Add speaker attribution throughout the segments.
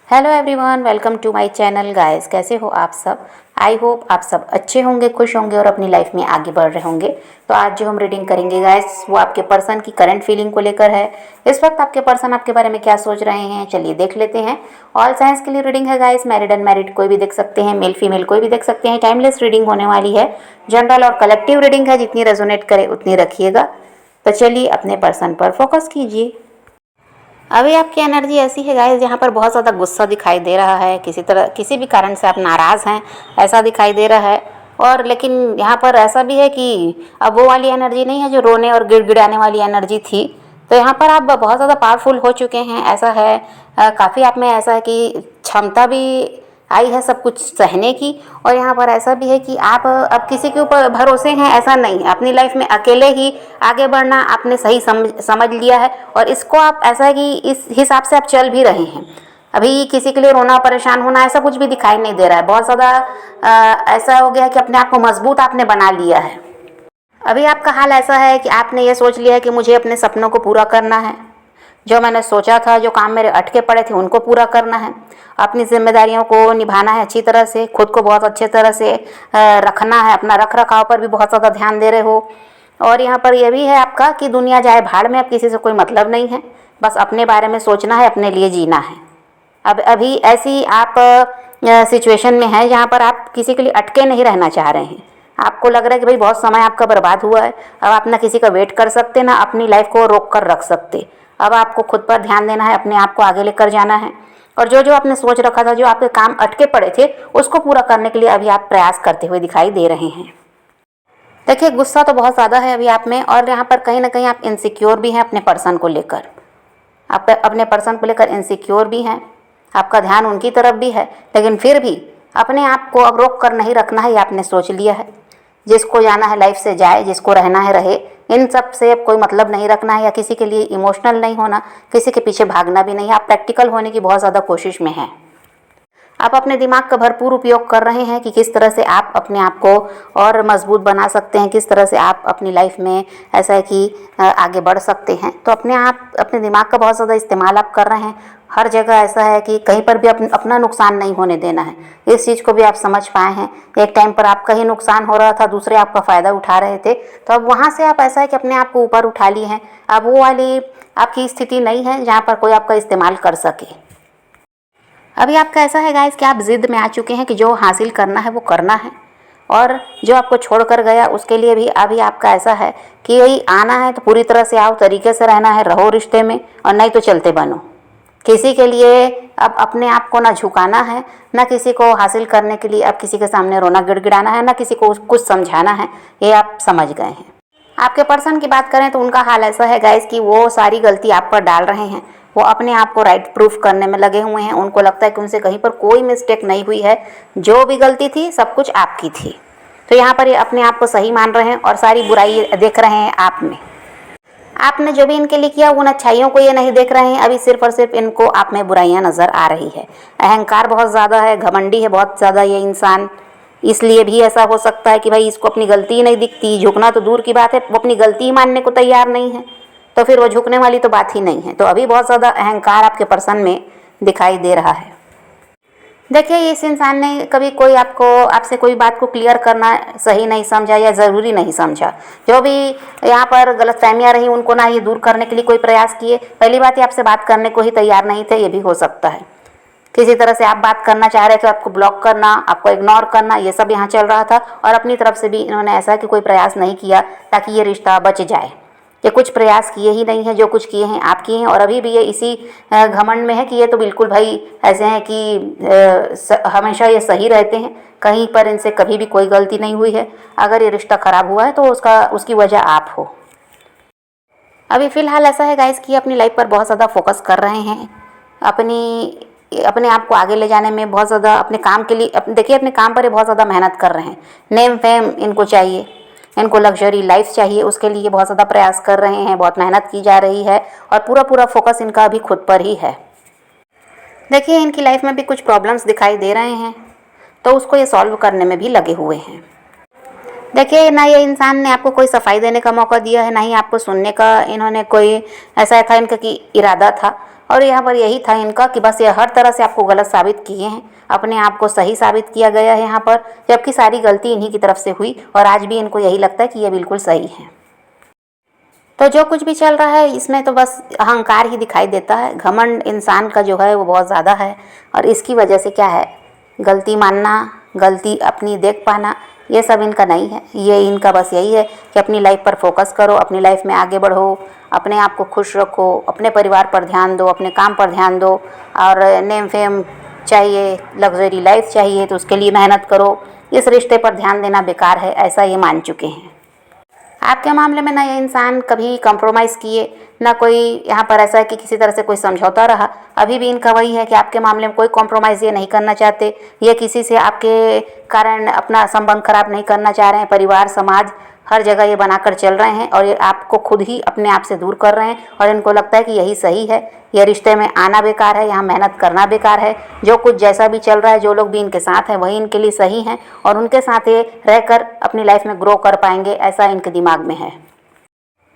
Speaker 1: Hello everyone, welcome to my channel guys. कैसे हो आप सब? आई होप आप सब अच्छे होंगे, खुश होंगे और अपनी लाइफ में आगे बढ़ रहे होंगे। तो आज जो हम रीडिंग करेंगे गाइस, वो आपके पर्सन की करंट फीलिंग को लेकर है। इस वक्त आपके पर्सन आपके बारे में क्या सोच रहे हैं, चलिए देख लेते हैं। ऑल साइंस के लिए रीडिंग है गाइस, मैरिड अनमैरिड कोई भी देख सकते हैं, मेल फीमेल कोई भी देख सकते हैं। टाइमलेस रीडिंग होने वाली है, जनरल और कलेक्टिव रीडिंग है, जितनी रेजोनेट करे उतनी रखिएगा। तो चलिए अपने पर्सन पर फोकस कीजिए। अभी आपकी एनर्जी ऐसी है गाइस, जहाँ पर बहुत ज़्यादा गुस्सा दिखाई दे रहा है, किसी तरह किसी भी कारण से आप नाराज़ हैं ऐसा दिखाई दे रहा है। और लेकिन यहाँ पर ऐसा भी है कि अब वो वाली एनर्जी नहीं है जो रोने और गिड़गिड़ाने वाली एनर्जी थी। तो यहाँ पर आप बहुत ज़्यादा पावरफुल हो चुके हैं, ऐसा है। काफ़ी आप में ऐसा है कि क्षमता भी आई है सब कुछ सहने की। और यहाँ पर ऐसा भी है कि आप अब किसी के ऊपर भरोसे हैं ऐसा नहीं है। अपनी लाइफ में अकेले ही आगे बढ़ना आपने सही समझ लिया है, और इसको आप ऐसा है कि इस हिसाब से आप चल भी रहे हैं। अभी किसी के लिए रोना परेशान होना ऐसा कुछ भी दिखाई नहीं दे रहा है। बहुत ज़्यादा ऐसा हो गया है कि अपने आप को मजबूत आपने बना लिया है। अभी आपका हाल ऐसा है कि आपने ये सोच लिया है कि मुझे अपने सपनों को पूरा करना है, जो मैंने सोचा था, जो काम मेरे अटके पड़े थे उनको पूरा करना है, अपनी जिम्मेदारियों को निभाना है अच्छी तरह से, खुद को बहुत अच्छे तरह से रखना है, अपना रख रखाव पर भी बहुत ज़्यादा ध्यान दे रहे हो। और यहाँ पर यह भी है आपका कि दुनिया जाए भाड़ में, अब किसी से कोई मतलब नहीं है, बस अपने बारे में सोचना है, अपने लिए जीना है। अब अभी ऐसी आप सिचुएशन में हैं जहाँ पर आप किसी के लिए अटके नहीं रहना चाह रहे हैं। आपको लग रहा है कि भाई बहुत समय आपका बर्बाद हुआ है, अब आप ना किसी का वेट कर सकते, ना अपनी लाइफ को रोक कर रख सकते। अब आपको खुद पर ध्यान देना है, अपने आप को आगे लेकर जाना है, और जो जो आपने सोच रखा था, जो आपके काम अटके पड़े थे, उसको पूरा करने के लिए अभी आप प्रयास करते हुए दिखाई दे रहे हैं। देखिए, गुस्सा तो बहुत ज़्यादा है अभी आप में, और यहाँ पर कहीं ना कहीं आप इनसिक्योर भी हैं अपने पर्सन को लेकर। आप अपने पर्सन को लेकर इनसिक्योर भी हैं, आपका ध्यान उनकी तरफ भी है, लेकिन फिर भी अपने आप को अब रोक कर नहीं रखना है, ये आपने सोच लिया है। जिसको जाना है लाइफ से जाए, जिसको रहना है रहे, इन सब से कोई मतलब नहीं रखना है, या किसी के लिए इमोशनल नहीं होना, किसी के पीछे भागना भी नहीं है। आप प्रैक्टिकल होने की बहुत ज़्यादा कोशिश में हैं। आप अपने दिमाग का भरपूर उपयोग कर रहे हैं कि किस तरह से आप अपने आप को और मजबूत बना सकते हैं, किस तरह से आप अपनी लाइफ में ऐसा है कि आगे बढ़ सकते हैं। तो अपने दिमाग का बहुत ज़्यादा इस्तेमाल आप कर रहे हैं। हर जगह ऐसा है कि कहीं पर भी अपना नुकसान नहीं होने देना है, इस चीज़ को भी आप समझ पाए हैं। एक टाइम पर आपका ही नुकसान हो रहा था, दूसरे आपका फ़ायदा उठा रहे थे, तो अब वहाँ से आप ऐसा है कि अपने आप को ऊपर उठा लिए हैं। अब वो वाली आपकी स्थिति नहीं है जहाँ पर कोई आपका इस्तेमाल कर सके। अभी आपका ऐसा है गाइस कि आप ज़िद में आ चुके हैं कि जो हासिल करना है वो करना है, और जो आपको छोड़ कर गया उसके लिए भी अभी आपका ऐसा है कि यही आना है तो पूरी तरह से आओ, तरीके से रहना है, रहो रिश्ते में, और नहीं तो चलते बनो। किसी के लिए अब अपने आप को ना झुकाना है, ना किसी को हासिल करने के लिए अब किसी के सामने रोना गिड़गिड़ाना है, ना किसी को कुछ समझाना है। ये आप समझ गए हैं। आपके पर्सन की बात करें तो उनका हाल ऐसा है गाइस कि वो सारी गलती आप पर डाल रहे हैं। वो अपने आप को राइट प्रूफ करने में लगे हुए हैं। उनको लगता है कि उनसे कहीं पर कोई मिस्टेक नहीं हुई है, जो भी गलती थी सब कुछ आपकी थी। तो यहाँ पर ये अपने आप को सही मान रहे हैं और सारी बुराई देख रहे हैं आप में। आपने जो भी इनके लिए किया, उन अच्छाइयों को ये नहीं देख रहे हैं। अभी सिर्फ और सिर्फ इनको आप में बुराइयां नज़र आ रही है। अहंकार बहुत ज़्यादा है, घमंडी है बहुत ज़्यादा ये इंसान। इसलिए भी ऐसा हो सकता है कि भाई इसको अपनी गलती ही नहीं दिखती। झुकना तो दूर की बात है, वो अपनी गलती ही मानने को तैयार नहीं है, तो फिर वो झुकने वाली तो बात ही नहीं है। तो अभी बहुत ज़्यादा अहंकार आपके पर्सन में दिखाई दे रहा है। देखिए, इस इंसान ने कभी कोई आपसे कोई बात को क्लियर करना सही नहीं समझा या ज़रूरी नहीं समझा। जो भी यहाँ पर गलतफहमियाँ रही, उनको ना ये दूर करने के लिए कोई प्रयास किए। पहली बात, ये आपसे बात करने को ही तैयार नहीं थे, ये भी हो सकता है। किसी तरह से आप बात करना चाह रहे थे, आपको ब्लॉक करना, आपको इग्नोर करना, ये सब यहाँ चल रहा था। और अपनी तरफ से भी इन्होंने ऐसा कि कोई प्रयास नहीं किया ताकि ये रिश्ता बच जाए। ये कुछ प्रयास किए ही नहीं है, जो कुछ किए हैं आप किए हैं। और अभी भी ये इसी घमंड में है कि ये तो बिल्कुल भाई ऐसे हैं कि हमेशा ये सही रहते हैं, कहीं पर इनसे कभी भी कोई गलती नहीं हुई है। अगर ये रिश्ता ख़राब हुआ है तो उसकी वजह आप हो। अभी फ़िलहाल ऐसा है गाइस कि अपनी लाइफ पर बहुत ज़्यादा फोकस कर रहे हैं, अपने आप को आगे ले जाने में बहुत ज़्यादा, अपने काम के लिए देखिए अपने काम पर ये बहुत ज़्यादा मेहनत कर रहे हैं। नेम फेम इनको चाहिए, इनको लग्जरी लाइफ चाहिए, उसके लिए बहुत ज़्यादा प्रयास कर रहे हैं, बहुत मेहनत की जा रही है, और पूरा फोकस इनका अभी खुद पर ही है। देखिए, इनकी लाइफ में भी कुछ प्रॉब्लम्स दिखाई दे रहे हैं, तो उसको ये सॉल्व करने में भी लगे हुए हैं। देखिए, ना ये इंसान ने आपको कोई सफाई देने का मौका दिया है, ना ही आपको सुनने का इन्होंने कोई ऐसा था इनका कि इरादा था। और यहाँ पर यही था इनका कि बस ये हर तरह से आपको गलत साबित किए हैं, अपने आप को सही साबित किया गया है यहाँ पर, जबकि सारी गलती इन्हीं की तरफ से हुई और आज भी इनको यही लगता है कि ये बिल्कुल सही है। तो जो कुछ भी चल रहा है इसमें तो बस अहंकार ही दिखाई देता है, घमंड इंसान का जो है वो बहुत ज़्यादा है। और इसकी वजह से क्या है, गलती मानना, गलती अपनी देख पाना, ये सब इनका नहीं है। ये इनका बस यही है कि अपनी लाइफ पर फोकस करो, अपनी लाइफ में आगे बढ़ो, अपने आप को खुश रखो, अपने परिवार पर ध्यान दो, अपने काम पर ध्यान दो। और नेम फेम चाहिए, लग्जरी लाइफ चाहिए तो उसके लिए मेहनत करो। इस रिश्ते पर ध्यान देना बेकार है, ऐसा ये मान चुके हैं। आपके मामले में ना ये इंसान कभी कॉम्प्रोमाइज़ किए, ना कोई यहाँ पर ऐसा है कि किसी तरह से कोई समझौता रहा। अभी भी इनका वही है कि आपके मामले में कोई कॉम्प्रोमाइज़ ये नहीं करना चाहते। ये किसी से आपके कारण अपना संबंध खराब नहीं करना चाह रहे हैं। परिवार, समाज, हर जगह ये बनाकर चल रहे हैं और ये आपको खुद ही अपने आप से दूर कर रहे हैं। और इनको लगता है कि यही सही है, यह रिश्ते में आना बेकार है, यहाँ मेहनत करना बेकार है। जो कुछ जैसा भी चल रहा है, जो लोग भी इनके साथ हैं वही इनके लिए सही हैं और उनके साथ ये रहकर अपनी लाइफ में ग्रो कर पाएंगे, ऐसा इनके दिमाग में है।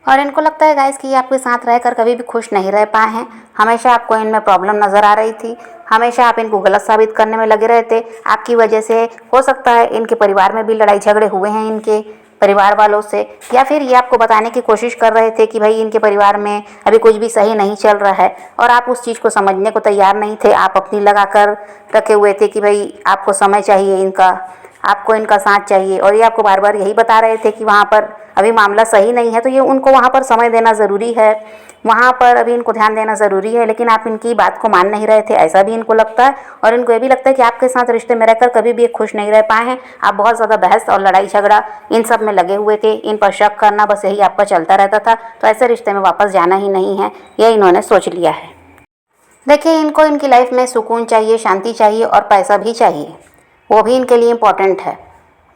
Speaker 1: और इनको लगता है गाइस कि ये आपके साथ रहकर कभी भी खुश नहीं रह पाए हैं। हमेशा आपको इनमें प्रॉब्लम नज़र आ रही थी, हमेशा आप इनको गलत साबित करने में लगे रहे थे। आपकी वजह से हो सकता है इनके परिवार में भी लड़ाई झगड़े हुए हैं इनके परिवार वालों से, या फिर ये आपको बताने की कोशिश कर रहे थे कि भाई इनके परिवार में अभी कुछ भी सही नहीं चल रहा है और आप उस चीज़ को समझने को तैयार नहीं थे। आप अपनी लगा कर रखे हुए थे कि भाई आपको समय चाहिए इनका, आपको इनका साथ चाहिए। और ये आपको बार बार यही बता रहे थे कि वहाँ पर अभी मामला सही नहीं है, तो ये उनको वहाँ पर समय देना ज़रूरी है, वहाँ पर अभी इनको ध्यान देना ज़रूरी है। लेकिन आप इनकी बात को मान नहीं रहे थे, ऐसा भी इनको लगता है। और इनको ये भी लगता है कि आपके साथ रिश्ते में रहकर कभी भी ये खुश नहीं रह पाए हैं। आप बहुत ज़्यादा बहस और लड़ाई झगड़ा इन सब में लगे हुए थे, इन पर शक करना, बस यही आपका चलता रहता था। तो ऐसे रिश्ते में वापस जाना ही नहीं है, ये इन्होंने सोच लिया है। देखिए, इनको इनकी लाइफ में सुकून चाहिए, शांति चाहिए और पैसा भी चाहिए, वो भी इनके लिए इम्पोर्टेंट है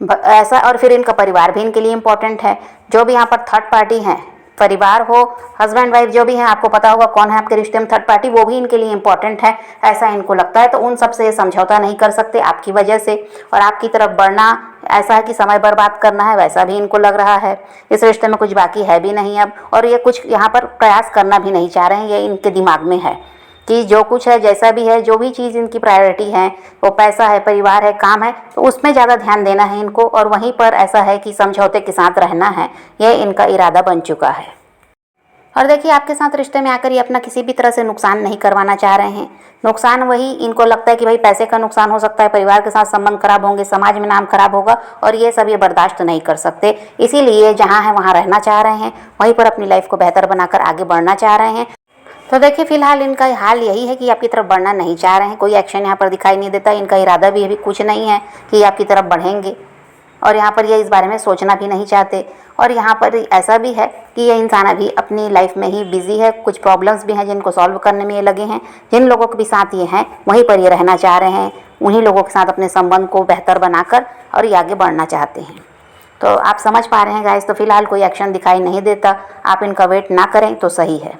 Speaker 1: ऐसा। और फिर इनका परिवार भी इनके लिए इम्पोर्टेंट है। जो भी यहाँ पर थर्ड पार्टी हैं, परिवार हो, हस्बैंड वाइफ जो भी हैं, आपको पता होगा कौन है आपके रिश्ते में थर्ड पार्टी, वो भी इनके लिए इम्पोर्टेंट है, ऐसा इनको लगता है। तो उन सब से ये समझौता नहीं कर सकते आपकी वजह से। और आपकी तरफ बढ़ना ऐसा है कि समय बर्बाद करना है, वैसा भी इनको लग रहा है। इस रिश्ते में कुछ बाकी है भी नहीं अब, और ये कुछ यहाँ पर प्रयास करना भी नहीं चाह रहे हैं। ये इनके दिमाग में है कि जो कुछ है, जैसा भी है, जो भी चीज़ इनकी प्रायोरिटी है, वो पैसा है, परिवार है, काम है, तो उसमें ज़्यादा ध्यान देना है इनको। और वहीं पर ऐसा है कि समझौते के साथ रहना है, यह इनका इरादा बन चुका है। और देखिए, आपके साथ रिश्ते में आकर ये अपना किसी भी तरह से नुकसान नहीं करवाना चाह रहे हैं। नुकसान वही इनको लगता है कि भाई पैसे का नुकसान हो सकता है, परिवार के साथ संबंध खराब होंगे, समाज में नाम खराब होगा, और ये सब ये बर्दाश्त नहीं कर सकते। इसीलिए जहाँ है वहाँ रहना चाह रहे हैं, वहीं पर अपनी लाइफ को बेहतर बनाकर आगे बढ़ना चाह रहे हैं। तो देखिए, फिलहाल इनका हाल यही है कि आपकी तरफ बढ़ना नहीं चाह रहे हैं। कोई एक्शन यहाँ पर दिखाई नहीं देता। इनका इरादा भी अभी कुछ नहीं है कि आपकी तरफ बढ़ेंगे, और यहाँ पर ये इस बारे में सोचना भी नहीं चाहते। और यहाँ पर ऐसा भी है कि ये इंसान अभी अपनी लाइफ में ही बिजी है। कुछ प्रॉब्लम्स भी हैं जिनको सॉल्व करने में ये लगे हैं। जिन लोगों के भी साथ ये हैं वहीं पर ये रहना चाह रहे हैं, उन्हीं लोगों के साथ अपने संबंध को बेहतर बनाकर और ये आगे बढ़ना चाहते हैं। तो आप समझ पा रहे हैं गाइस। तो फिलहाल कोई एक्शन दिखाई नहीं देता, आप इनका वेट ना करें तो सही है।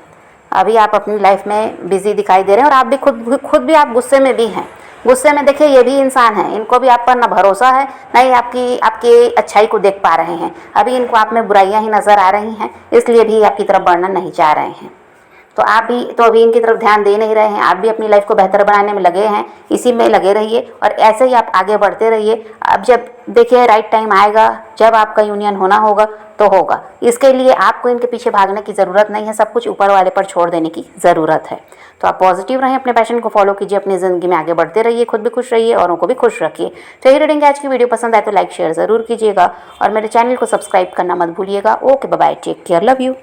Speaker 1: अभी आप अपनी लाइफ में बिजी दिखाई दे रहे हैं और आप भी खुद भी आप गुस्से में भी हैं। गुस्से में देखिए, ये भी इंसान है, इनको भी आप पर ना भरोसा है, ना ही आपकी अच्छाई को देख पा रहे हैं। अभी इनको आप में बुराइयां ही नज़र आ रही हैं, इसलिए भी आपकी तरफ बढ़ना नहीं चाह रहे हैं। तो आप भी तो अभी इनकी तरफ ध्यान दे नहीं रहे हैं। आप भी अपनी लाइफ को बेहतर बनाने में लगे हैं, इसी में लगे रहिए और ऐसे ही आप आगे बढ़ते रहिए। अब जब देखिए राइट टाइम आएगा, जब आपका यूनियन होना होगा तो होगा। इसके लिए आपको इनके पीछे भागने की ज़रूरत नहीं है, सब कुछ ऊपर वाले पर छोड़ देने की ज़रूरत है। तो आप पॉजिटिव रहें, अपने पैशन को फॉलो कीजिए, अपनी ज़िंदगी में आगे बढ़ते रहिए, खुद भी खुश रहिए, औरों को भी खुश रखिए। तो ये रीडिंग आज की वीडियो पसंद आए तो लाइक शेयर ज़रूर कीजिएगा और मेरे चैनल को सब्सक्राइब करना मत भूलिएगा। Okay, bye bye, take care, love you.